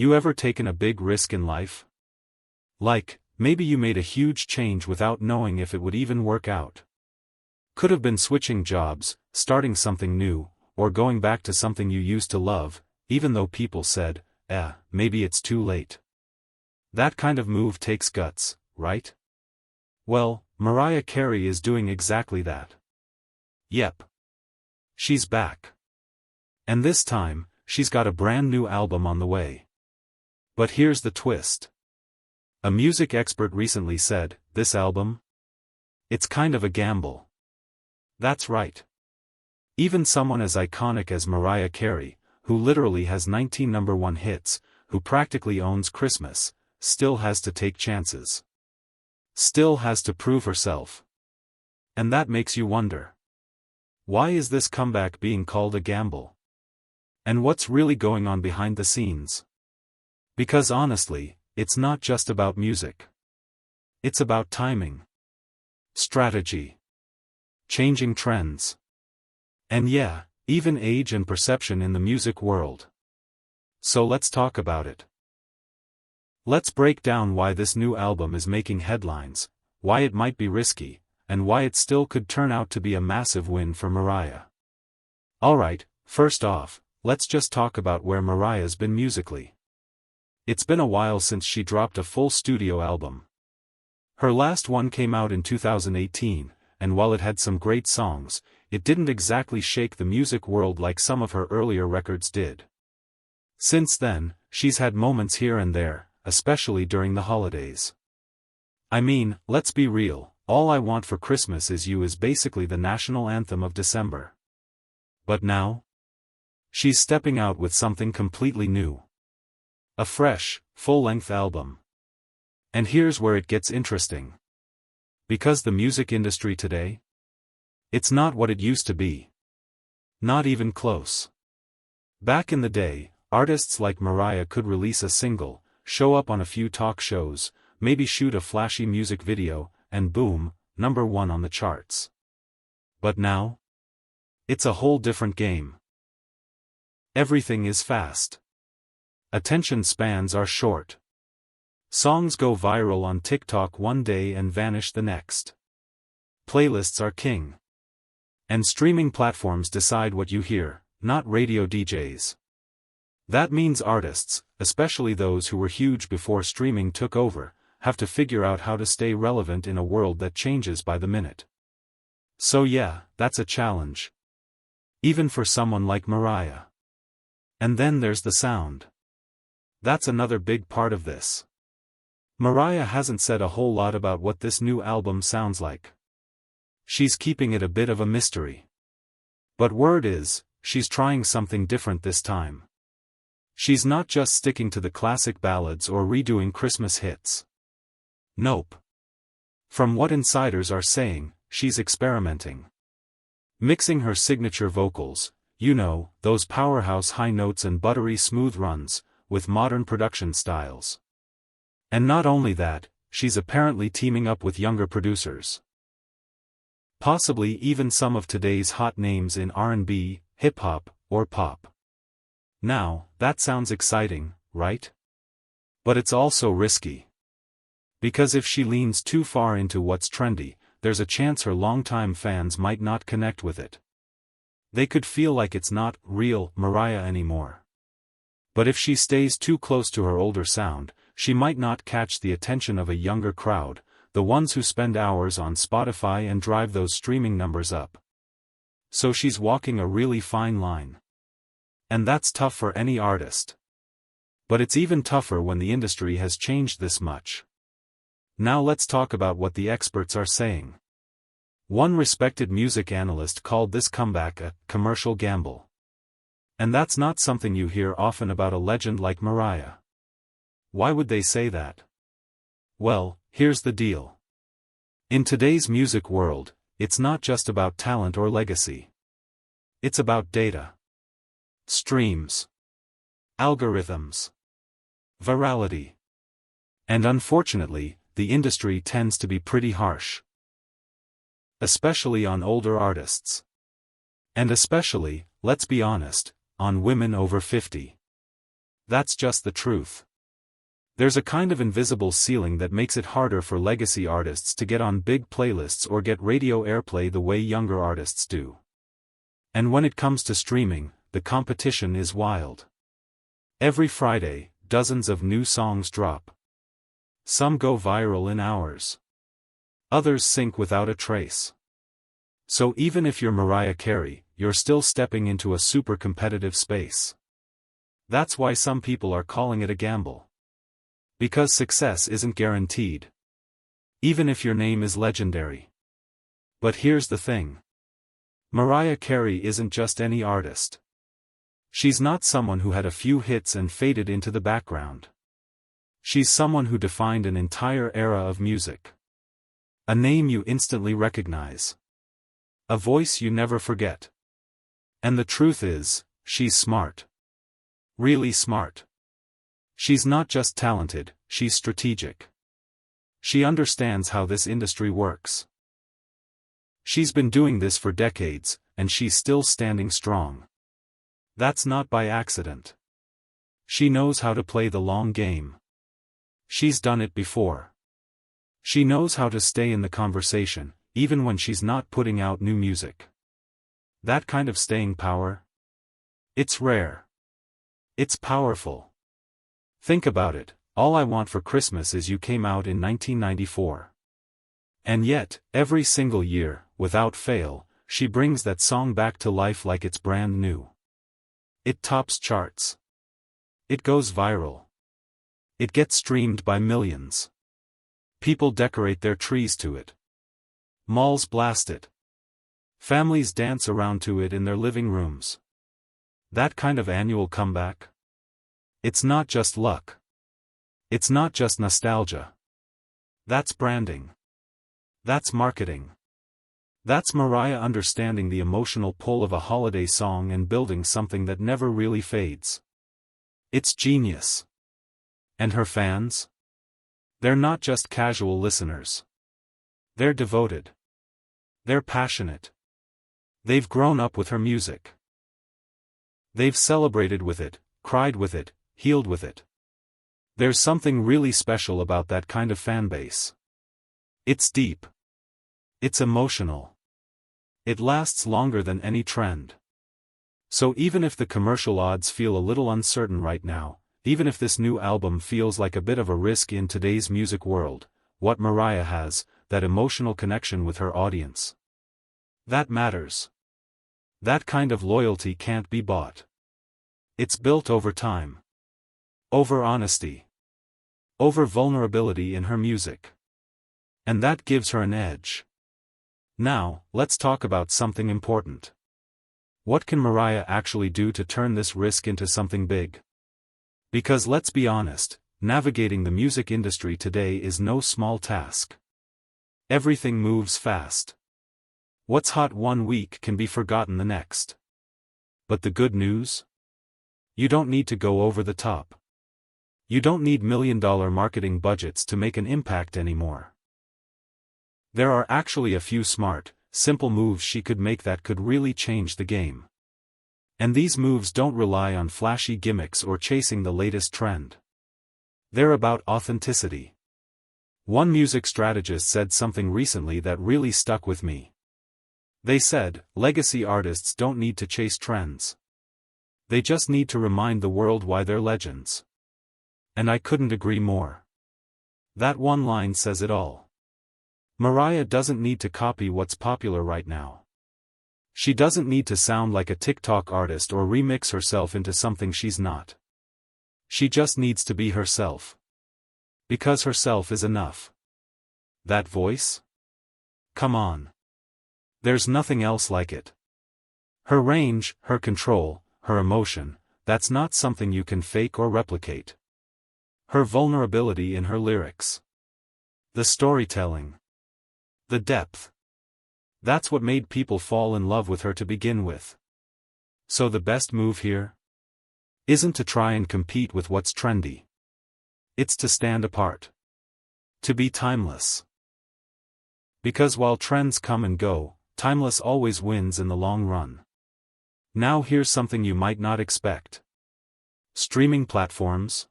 You ever taken a big risk in life? Like, maybe you made a huge change without knowing if it would even work out. Could have been switching jobs, starting something new, or going back to something you used to love, even though people said, maybe it's too late. That kind of move takes guts, right? Well, Mariah Carey is doing exactly that. Yep. She's back. And this time, she's got a brand new album on the way. But here's the twist. A music expert recently said, this album? It's kind of a gamble. That's right. Even someone as iconic as Mariah Carey, who literally has 19 #1 hits, who practically owns Christmas, still has to take chances. Still has to prove herself. And that makes you wonder. Why is this comeback being called a gamble? And what's really going on behind the scenes? Because honestly, it's not just about music. It's about timing, strategy, changing trends. And yeah, even age and perception in the music world. So let's talk about it. Let's break down why this new album is making headlines, why it might be risky, and why it still could turn out to be a massive win for Mariah. Alright, first off, let's just talk about where Mariah's been musically. It's been a while since she dropped a full studio album. Her last one came out in 2018, and while it had some great songs, it didn't exactly shake the music world like some of her earlier records did. Since then, she's had moments here and there, especially during the holidays. I mean, let's be real, All I Want for Christmas Is You is basically the national anthem of December. But now? She's stepping out with something completely new. A fresh, full-length album. And here's where it gets interesting. Because the music industry today? It's not what it used to be. Not even close. Back in the day, artists like Mariah could release a single, show up on a few talk shows, maybe shoot a flashy music video, and boom, #1 on the charts. But now? It's a whole different game. Everything is fast. Attention spans are short. Songs go viral on TikTok one day and vanish the next. Playlists are king. And streaming platforms decide what you hear, not radio DJs. That means artists, especially those who were huge before streaming took over, have to figure out how to stay relevant in a world that changes by the minute. So yeah, that's a challenge. Even for someone like Mariah. And then there's the sound. That's another big part of this. Mariah hasn't said a whole lot about what this new album sounds like. She's keeping it a bit of a mystery. But word is, she's trying something different this time. She's not just sticking to the classic ballads or redoing Christmas hits. Nope. From what insiders are saying, she's experimenting. Mixing her signature vocals, you know, those powerhouse high notes and buttery smooth runs, with modern production styles. And not only that, she's apparently teaming up with younger producers. Possibly even some of today's hot names in R&B, hip-hop, or pop. Now, that sounds exciting, right? But it's also risky. Because if she leans too far into what's trendy, there's a chance her longtime fans might not connect with it. They could feel like it's not real Mariah anymore. But if she stays too close to her older sound, she might not catch the attention of a younger crowd, the ones who spend hours on Spotify and drive those streaming numbers up. So she's walking a really fine line. And that's tough for any artist. But it's even tougher when the industry has changed this much. Now let's talk about what the experts are saying. One respected music analyst called this comeback a commercial gamble. And that's not something you hear often about a legend like Mariah. Why would they say that? Well, here's the deal. In today's music world, it's not just about talent or legacy. It's about data. Streams. Algorithms. Virality. And unfortunately, the industry tends to be pretty harsh. Especially on older artists. And especially, let's be honest, on women over 50. That's just the truth. There's a kind of invisible ceiling that makes it harder for legacy artists to get on big playlists or get radio airplay the way younger artists do. And when it comes to streaming, the competition is wild. Every Friday, dozens of new songs drop. Some go viral in hours. Others sink without a trace. So even if you're Mariah Carey, you're still stepping into a super competitive space. That's why some people are calling it a gamble. Because success isn't guaranteed. Even if your name is legendary. But here's the thing. Mariah Carey isn't just any artist. She's not someone who had a few hits and faded into the background. She's someone who defined an entire era of music. A name you instantly recognize. A voice you never forget. And the truth is, she's smart. Really smart. She's not just talented, she's strategic. She understands how this industry works. She's been doing this for decades, and she's still standing strong. That's not by accident. She knows how to play the long game. She's done it before. She knows how to stay in the conversation, even when she's not putting out new music. That kind of staying power? It's rare. It's powerful. Think about it, All I Want for Christmas Is You came out in 1994. And yet, every single year, without fail, she brings that song back to life like it's brand new. It tops charts. It goes viral. It gets streamed by millions. People decorate their trees to it. Malls blast it. Families dance around to it in their living rooms. That kind of annual comeback? It's not just luck. It's not just nostalgia. That's branding. That's marketing. That's Mariah understanding the emotional pull of a holiday song and building something that never really fades. It's genius. And her fans? They're not just casual listeners. They're devoted. They're passionate. They've grown up with her music. They've celebrated with it, cried with it, healed with it. There's something really special about that kind of fan base. It's deep. It's emotional. It lasts longer than any trend. So even if the commercial odds feel a little uncertain right now, even if this new album feels like a bit of a risk in today's music world, what Mariah has, that emotional connection with her audience. That matters. That kind of loyalty can't be bought. It's built over time. Over honesty. Over vulnerability in her music. And that gives her an edge. Now, let's talk about something important. What can Mariah actually do to turn this risk into something big? Because let's be honest, navigating the music industry today is no small task. Everything moves fast. What's hot one week can be forgotten the next. But the good news? You don't need to go over the top. You don't need million-dollar marketing budgets to make an impact anymore. There are actually a few smart, simple moves she could make that could really change the game. And these moves don't rely on flashy gimmicks or chasing the latest trend. They're about authenticity. One music strategist said something recently that really stuck with me. They said, legacy artists don't need to chase trends. They just need to remind the world why they're legends. And I couldn't agree more. That one line says it all. Mariah doesn't need to copy what's popular right now. She doesn't need to sound like a TikTok artist or remix herself into something she's not. She just needs to be herself. Because herself is enough. That voice? Come on. There's nothing else like it. Her range, her control, her emotion, that's not something you can fake or replicate. Her vulnerability in her lyrics. The storytelling. The depth. That's what made people fall in love with her to begin with. So the best move here? Isn't to try and compete with what's trendy. It's to stand apart. To be timeless. Because while trends come and go, timeless always wins in the long run. Now here's something you might not expect. Streaming platforms?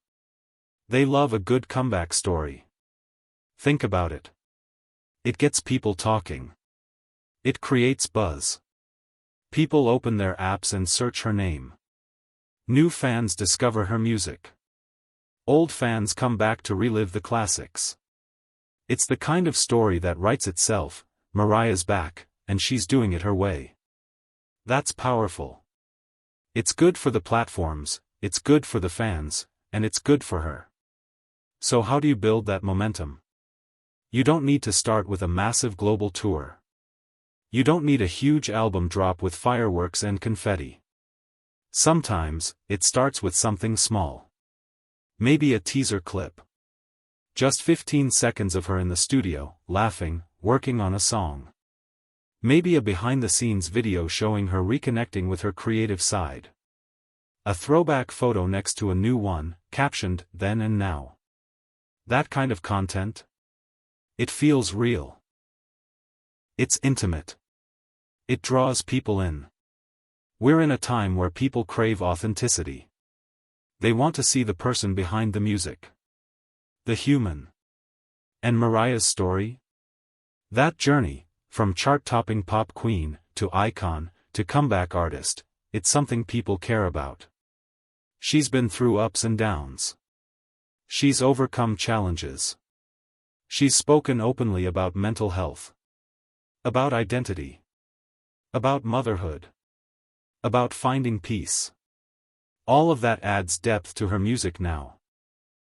They love a good comeback story. Think about it. It gets people talking. It creates buzz. People open their apps and search her name. New fans discover her music. Old fans come back to relive the classics. It's the kind of story that writes itself. Mariah's back, and she's doing it her way. That's powerful. It's good for the platforms, it's good for the fans, and it's good for her. So how do you build that momentum? You don't need to start with a massive global tour. You don't need a huge album drop with fireworks and confetti. Sometimes, it starts with something small. Maybe a teaser clip. Just 15 seconds of her in the studio, laughing, working on a song. Maybe a behind-the-scenes video showing her reconnecting with her creative side. A throwback photo next to a new one, captioned, "Then and Now." That kind of content? It feels real. It's intimate. It draws people in. We're in a time where people crave authenticity. They want to see the person behind the music. The human. And Mariah's story? That journey, from chart-topping pop queen, to icon, to comeback artist, it's something people care about. She's been through ups and downs. She's overcome challenges. She's spoken openly about mental health. About identity. About motherhood. About finding peace. All of that adds depth to her music now.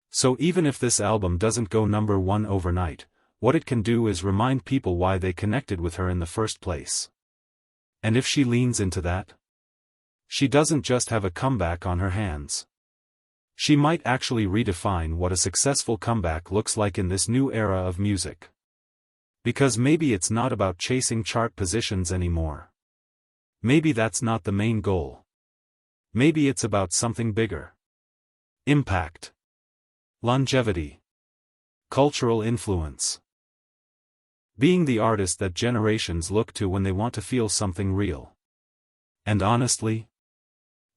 So even if this album doesn't go number one overnight, what it can do is remind people why they connected with her in the first place. And if she leans into that, she doesn't just have a comeback on her hands. She might actually redefine what a successful comeback looks like in this new era of music. Because maybe it's not about chasing chart positions anymore. Maybe that's not the main goal. Maybe it's about something bigger. Impact. Longevity. Cultural influence. Being the artist that generations look to when they want to feel something real. And honestly,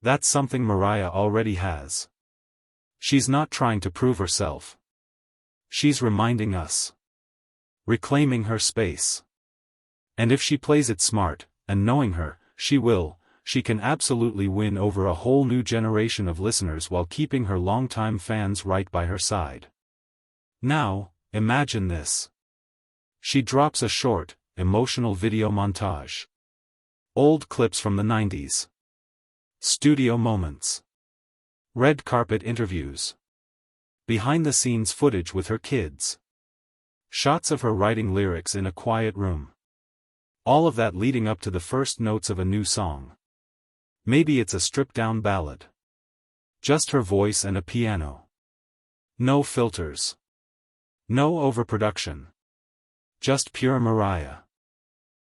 that's something Mariah already has. She's not trying to prove herself. She's reminding us. Reclaiming her space. And if she plays it smart, and knowing her, she can absolutely win over a whole new generation of listeners while keeping her longtime fans right by her side. Now, imagine this. She drops a short, emotional video montage. Old clips from the 90s. Studio moments. Red carpet interviews. Behind-the-scenes footage with her kids. Shots of her writing lyrics in a quiet room. All of that leading up to the first notes of a new song. Maybe it's a stripped-down ballad. Just her voice and a piano. No filters. No overproduction. Just pure Mariah.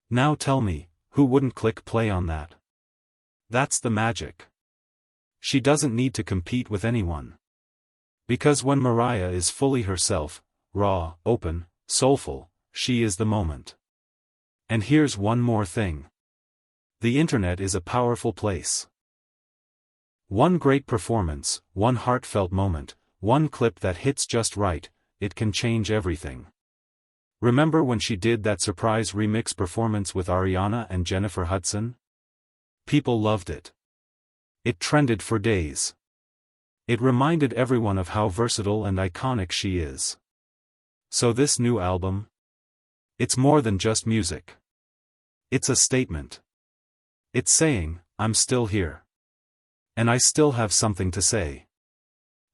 Now tell me, who wouldn't click play on that? That's the magic. She doesn't need to compete with anyone. Because when Mariah is fully herself, raw, open, soulful, she is the moment. And here's one more thing. The internet is a powerful place. One great performance, one heartfelt moment, one clip that hits just right, it can change everything. Remember when she did that surprise remix performance with Ariana and Jennifer Hudson? People loved it. It trended for days. It reminded everyone of how versatile and iconic she is. So this new album? It's more than just music. It's a statement. It's saying, I'm still here. And I still have something to say.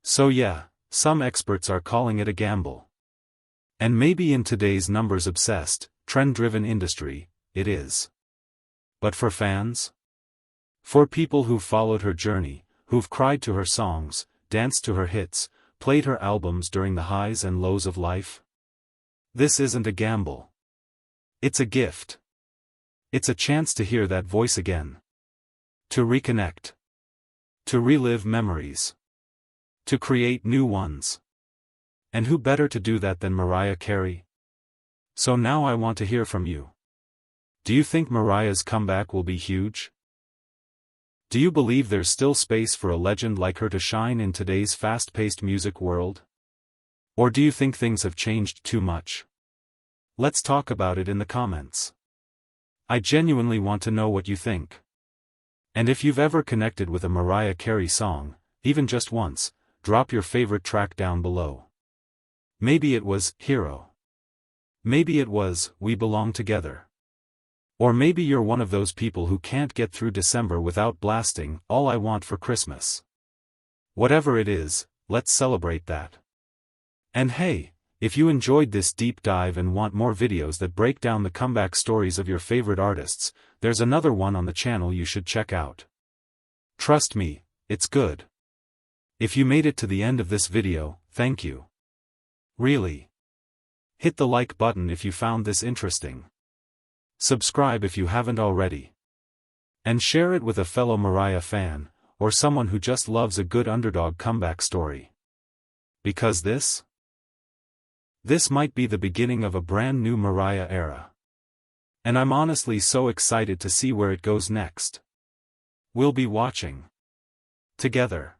So yeah, some experts are calling it a gamble. And maybe in today's numbers-obsessed, trend-driven industry, it is. But for fans? For people who've followed her journey, who've cried to her songs, danced to her hits, played her albums during the highs and lows of life? This isn't a gamble. It's a gift. It's a chance to hear that voice again. To reconnect. To relive memories. To create new ones. And who better to do that than Mariah Carey? So now I want to hear from you. Do you think Mariah's comeback will be huge? Do you believe there's still space for a legend like her to shine in today's fast-paced music world? Or do you think things have changed too much? Let's talk about it in the comments. I genuinely want to know what you think. And if you've ever connected with a Mariah Carey song, even just once, drop your favorite track down below. Maybe it was Hero. Maybe it was We Belong Together. Or maybe you're one of those people who can't get through December without blasting All I Want for Christmas. Whatever it is, let's celebrate that. And hey, if you enjoyed this deep dive and want more videos that break down the comeback stories of your favorite artists, there's another one on the channel you should check out. Trust me, it's good. If you made it to the end of this video, thank you. Really. Hit the like button if you found this interesting. Subscribe if you haven't already. And share it with a fellow Mariah fan, or someone who just loves a good underdog comeback story. Because this might be the beginning of a brand new Mariah era. And I'm honestly so excited to see where it goes next. We'll be watching together.